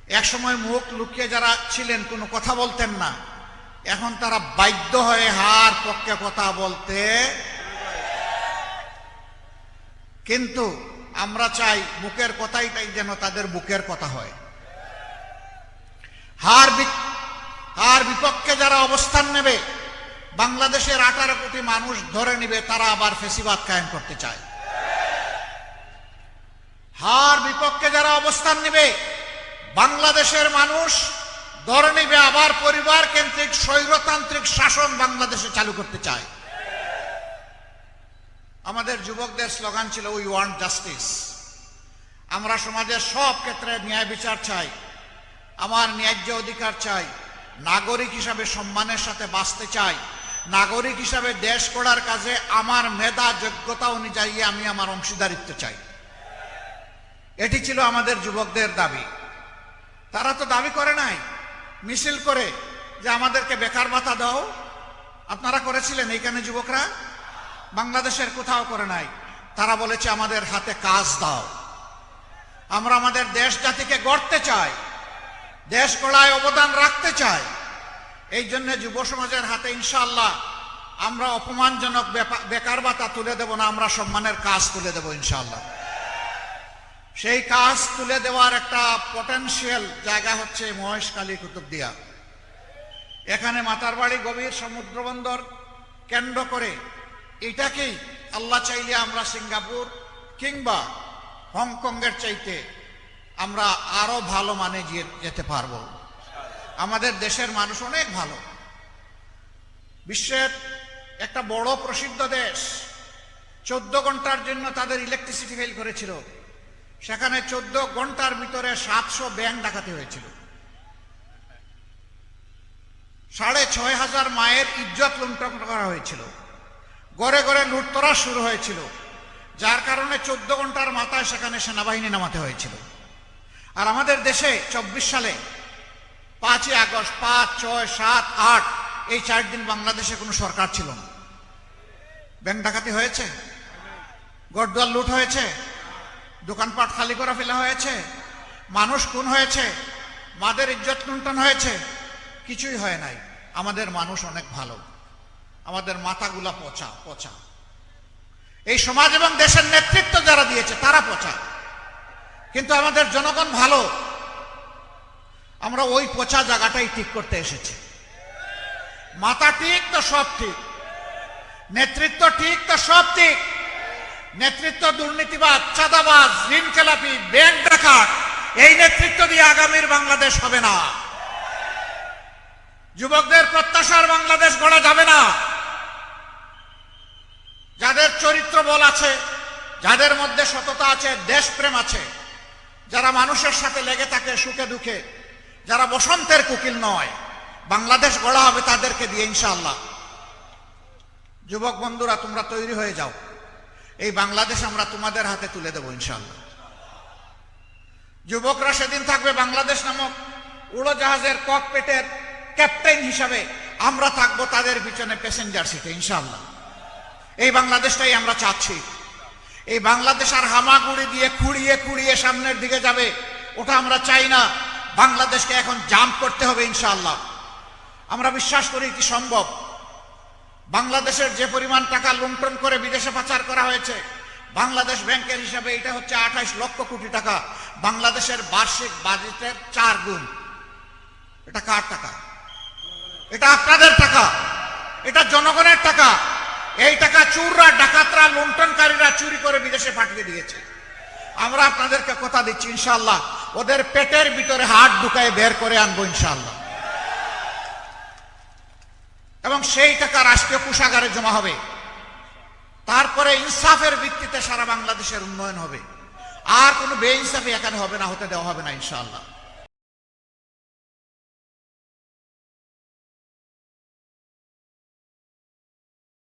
এক সময় মুখ লুকিয়ে যারা ছিলেন কোনো কথা বলতেন না, এখন তারা বাধ্য হয়ে হার পক্ষে কথা বলতে। কিন্তু আমরা চাই মুখের কথাই যেন তাদের বুকের কথা হয়। হার বিপক্ষে যারা অবস্থান নেবে, বাংলাদেশের 18 কোটি মানুষ ধরে নিবে তারা আবার ফেসিবাদ কায়েম করতে চায়। হার বিপক্ষে যারা অবস্থান নেবে, বাংলাদেশের মানুষ ধরে নিবে আবার পরিবার কেন্দ্রিক স্বৈরতান্ত্রিক শাসন বাংলাদেশে চালু করতে চায়। আমাদের যুবকদের স্লোগান ছিল উই ওয়ান্ট জাস্টিস। আমরা সমাজের সব ক্ষেত্রে ন্যায় বিচার চাই, আমার ন্যায্য অধিকার চাই, নাগরিক হিসাবে সম্মানের সাথে বাঁচতে চাই, নাগরিক হিসাবে দেশ গড়ার কাজে আমার মেধা যোগ্যতা অনুযায়ী আমি আমার অংশীদারিত্ব চাই। এটি ছিল আমাদের যুবকদের দাবি। তারা তো দাবি করে নাই মিছিল করে যে আমাদেরকে বেকার ভাতা দাও। আপনারা করেছিলেন এইখানে যুবকরা? বাংলাদেশের কোথাও করে নাই। তারা বলেছে আমাদের হাতে কাজ দাও, আমরা আমাদের দেশ জাতিকে গড়তে চাই, দেশ গড়ায় অবদান রাখতে চাই। এই জন্য যুব সমাজের হাতে ইনশাআল্লাহ আমরা অপমানজনক বেকার ভাতা তুলে দেব না, আমরা সম্মানের কাজ তুলে দেব ইনশাআল্লাহ। সেই কাজ তুলে দেওয়ার একটা পটেনশিয়াল জায়গা হচ্ছে মহেশখালী কুতুবদিয়া। এখানে মাতারবাড়ি গভীর সমুদ্র বন্দর কেন্দ্র করে এটাকেই আল্লাহ চাইলে আমরা সিঙ্গাপুর কিংবা হংকংয়ের চাইতে আমরা আরো ভালো মানে যেতে পারবো। আমাদের দেশের মানুষ অনেক ভালো, বিশ্বের একটা বড় প্রসিদ্ধ দেশ। 14 ঘন্টার জন্য তাদের ইলেকট্রিসিটি ফেল করেছিল, সেখানে 14 ঘন্টার ভিতরে 700 ব্যাংক ডাকাতি হয়েছিল। 6500 মায়ের ইজ্জত লুণ্ঠন করা হয়েছিল, ঘরে ঘরে লুটতরাজ শুরু হয়েছিল, যার কারণে 14 ঘন্টার মাথায় সেখানে সেনাবাহিনী নামাতে হয়েছিল। আর আমাদের দেশে 24 সালে 5ই আগস্ট 5, 6, 7, 8 এই 4 দিন বাংলাদেশে কোনো সরকার ছিল না। ব্যাংক ডাকাতি হয়েছে, ঘরদুয়ার লুট হয়েছে, দোকানপাট খালি করে ফেলা হয়েছে, মানুষ খুন হয়েছে, মাদের ইজ্জত লুণ্ঠন হয়েছে, কিছুই হয় নাই। আমাদের মানুষ অনেক ভালো, আমাদের মাথাগুলা পচা পচা। এই সমাজ এবং দেশের নেতৃত্ব যারা দিয়েছে তারা পচা, কিন্তু আমাদের জনগণ ভালো। আমরা ওই পচা জায়গাটাই ঠিক করতে এসেছি। মাথা ঠিক তো সব ঠিক, নেতৃত্ব ঠিক তো সব ঠিক। নেতৃত্ব দুর্নীতিবাদ, চাঁদাবাজ, ঋণ খেলাপি, ব্যাংক ডাকাত, এই নেতৃত্ব দিয়ে আগামীর বাংলাদেশ হবে না। যুবকদের প্রত্যাশার বাংলাদেশ গড়া যাবে না। যাদের চরিত্র বল আছে, যাদের মধ্যে সততা আছে, দেশপ্রেম আছে, যারা মানুষের সাথে লেগে থাকে সুখে দুঃখে, যারা বসন্তের কোকিল নয়, বাংলাদেশ গড়া হবে তাদেরকে দিয়ে ইনশাআল্লাহ। যুবক বন্ধুরা, তোমরা তৈরি হয়ে যাও, এই বাংলাদেশ আমরা তোমাদের হাতে তুলে দেব ইনশাআল্লাহ। যুবকরা সেদিন থাকবে বাংলাদেশ নামক উড়োজাহাজের ককপিটের ক্যাপ্টেন হিসাবে, আমরা থাকবো তাদের পিছনে প্যাসেঞ্জার সিটে ইনশাআল্লাহ। এই বাংলাদেশটাই আমরা চাচ্ছি। এই বাংলাদেশ আর হামাগুড়ি দিয়ে খুঁড়িয়ে খুঁড়িয়ে সামনের দিকে যাবে, ওটা আমরা চাই না। বাংলাদেশকে এখন জাম্প করতে হবে ইনশাআল্লাহ। আমরা বিশ্বাস করি কি সম্ভব। বাংলাদেশের যে পরিমাণ টাকা লুণ্ঠন করে বিদেশে পাচার করা হয়েছে, বাংলাদেশ ব্যাংকের হিসাবে এটা হচ্ছে 28 লক্ষ কোটি টাকা, বাংলাদেশের বার্ষিক বাজেটের 4 গুণ। এটা কার টাকা? এটা আপনাদের টাকা, এটা জনগণের টাকা। এই টাকা চোররা, ডাকাতরা, লুণ্ঠনকারীরা চুরি করে বিদেশে পাঠিয়ে দিয়েছে। আমরা আপনাদেরকে কথা দিচ্ছি ইনশাআল্লাহ ওদের পেটের ভিতরে হাত ঢুকায় বের করে আনবো ইনশাআল্লাহ। এবং সেই টাকা রাষ্ট্রীয় কোষাগারে জমা হবে। তারপরে ইনসাফের ভিত্তিতে সারা বাংলাদেশের উন্নয়ন হবে। আর কোনো বেইনসাফি এখানে হবে না, হতে দেওয়া হবে না ইনশাআল্লাহ।